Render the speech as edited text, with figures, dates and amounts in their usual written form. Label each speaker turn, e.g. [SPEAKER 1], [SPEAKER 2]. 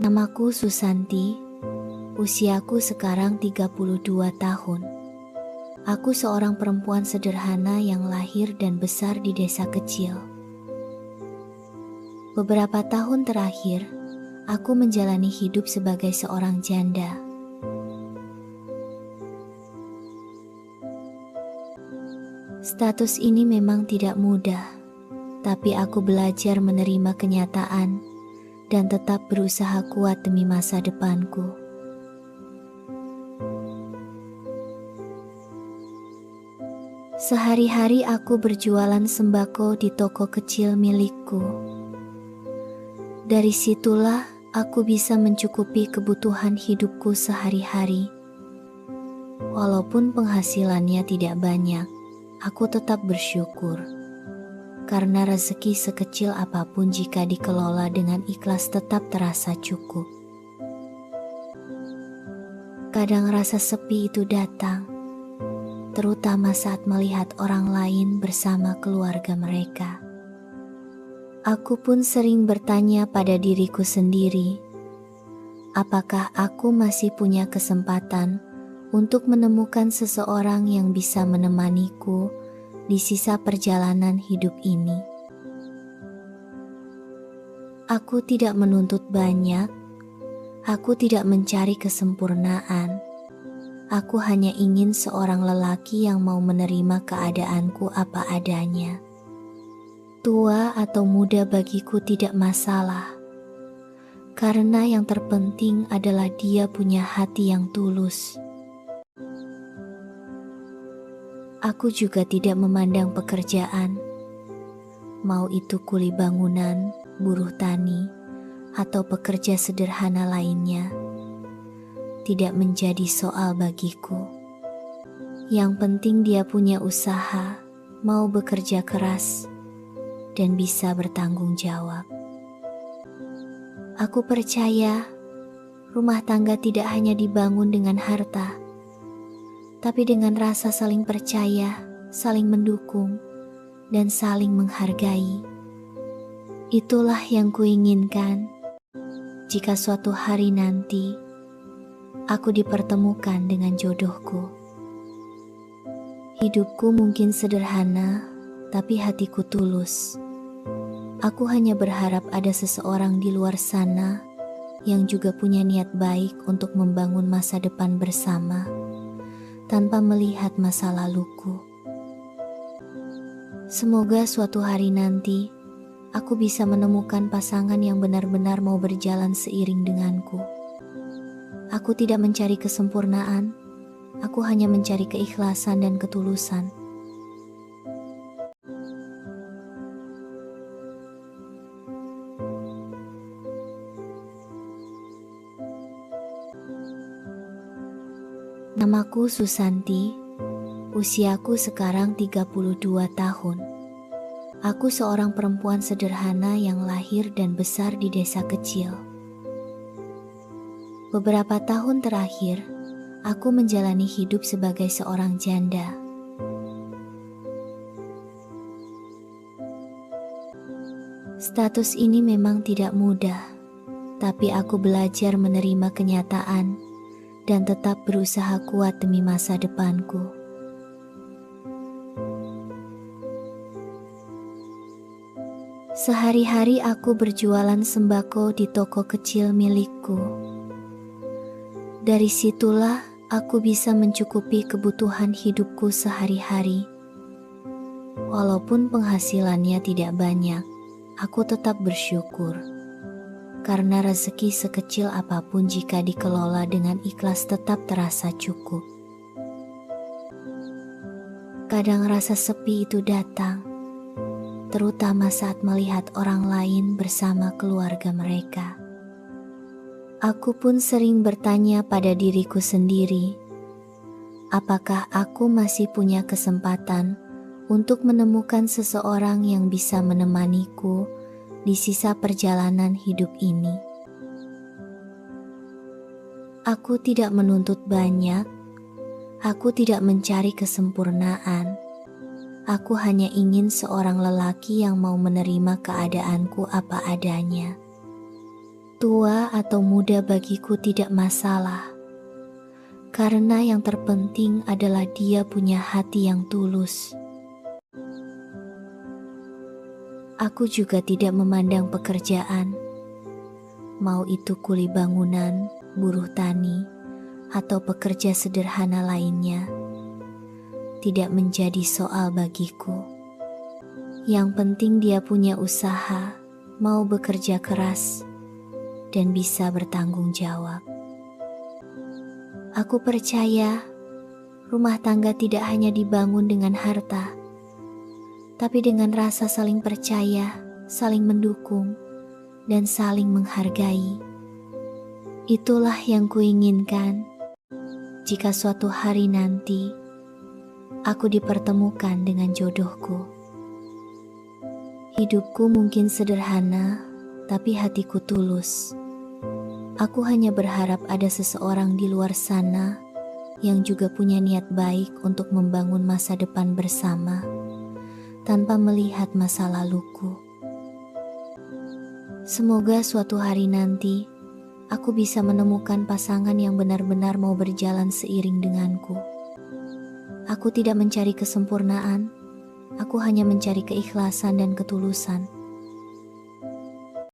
[SPEAKER 1] Namaku Susanti, usiaku sekarang 32 tahun. Aku seorang perempuan sederhana yang lahir dan besar di desa kecil. Beberapa tahun terakhir, aku menjalani hidup sebagai seorang janda. Status ini memang tidak mudah, tapi aku belajar menerima kenyataan dan tetap berusaha kuat demi masa depanku. Sehari-hari aku berjualan sembako di toko kecil milikku. Dari situlah aku bisa mencukupi kebutuhan hidupku sehari-hari. Walaupun penghasilannya tidak banyak, aku tetap bersyukur. Karena rezeki sekecil apapun jika dikelola dengan ikhlas tetap terasa cukup. Kadang rasa sepi itu datang, terutama saat melihat orang lain bersama keluarga mereka. Aku pun sering bertanya pada diriku sendiri, apakah aku masih punya kesempatan untuk menemukan seseorang yang bisa menemaniku di sisa perjalanan hidup ini. Aku tidak menuntut banyak, aku tidak mencari kesempurnaan. Aku hanya ingin seorang lelaki yang mau menerima keadaanku apa adanya. Tua atau muda bagiku tidak masalah, karena yang terpenting adalah dia punya hati yang tulus. Aku juga tidak memandang pekerjaan, mau itu kuli bangunan, buruh tani, atau pekerja sederhana lainnya, tidak menjadi soal bagiku. Yang penting dia punya usaha, mau bekerja keras, dan bisa bertanggung jawab. Aku percaya rumah tangga tidak hanya dibangun dengan harta, tapi dengan rasa saling percaya, saling mendukung, dan saling menghargai. Itulah yang kuinginkan jika suatu hari nanti aku dipertemukan dengan jodohku. Hidupku mungkin sederhana, tapi hatiku tulus. Aku hanya berharap ada seseorang di luar sana yang juga punya niat baik untuk membangun masa depan bersama, tanpa melihat masa laluku. Semoga suatu hari nanti aku bisa menemukan pasangan yang benar-benar mau berjalan seiring denganku. Aku tidak mencari kesempurnaan, aku hanya mencari keikhlasan dan ketulusan. Namaku Susanti, usiaku sekarang 32 tahun. Aku seorang perempuan sederhana yang lahir dan besar di desa kecil. Beberapa tahun terakhir, aku menjalani hidup sebagai seorang janda. Status ini memang tidak mudah, tapi aku belajar menerima kenyataan dan tetap berusaha kuat demi masa depanku. Sehari-hari aku berjualan sembako di toko kecil milikku. Dari situlah aku bisa mencukupi kebutuhan hidupku sehari-hari. Walaupun penghasilannya tidak banyak, aku tetap bersyukur. Karena rezeki sekecil apapun jika dikelola dengan ikhlas tetap terasa cukup. Kadang rasa sepi itu datang, terutama saat melihat orang lain bersama keluarga mereka. Aku pun sering bertanya pada diriku sendiri, apakah aku masih punya kesempatan untuk menemukan seseorang yang bisa menemaniku di sisa perjalanan hidup ini. Aku tidak menuntut banyak, aku tidak mencari kesempurnaan. Aku hanya ingin seorang lelaki yang mau menerima keadaanku apa adanya. Tua atau muda bagiku tidak masalah, karena yang terpenting adalah dia punya hati yang tulus. Aku juga tidak memandang pekerjaan, mau itu kuli bangunan, buruh tani, atau pekerja sederhana lainnya, tidak menjadi soal bagiku. Yang penting dia punya usaha, mau bekerja keras, dan bisa bertanggung jawab. Aku percaya rumah tangga tidak hanya dibangun dengan harta, tapi dengan rasa saling percaya, saling mendukung, dan saling menghargai. Itulah yang kuinginkan jika suatu hari nanti aku dipertemukan dengan jodohku. Hidupku mungkin sederhana, tapi hatiku tulus. Aku hanya berharap ada seseorang di luar sana yang juga punya niat baik untuk membangun masa depan bersama, tanpa melihat masa laluku. Semoga suatu hari nanti aku bisa menemukan pasangan yang benar-benar mau berjalan seiring denganku. Aku tidak mencari kesempurnaan, aku hanya mencari keikhlasan dan ketulusan.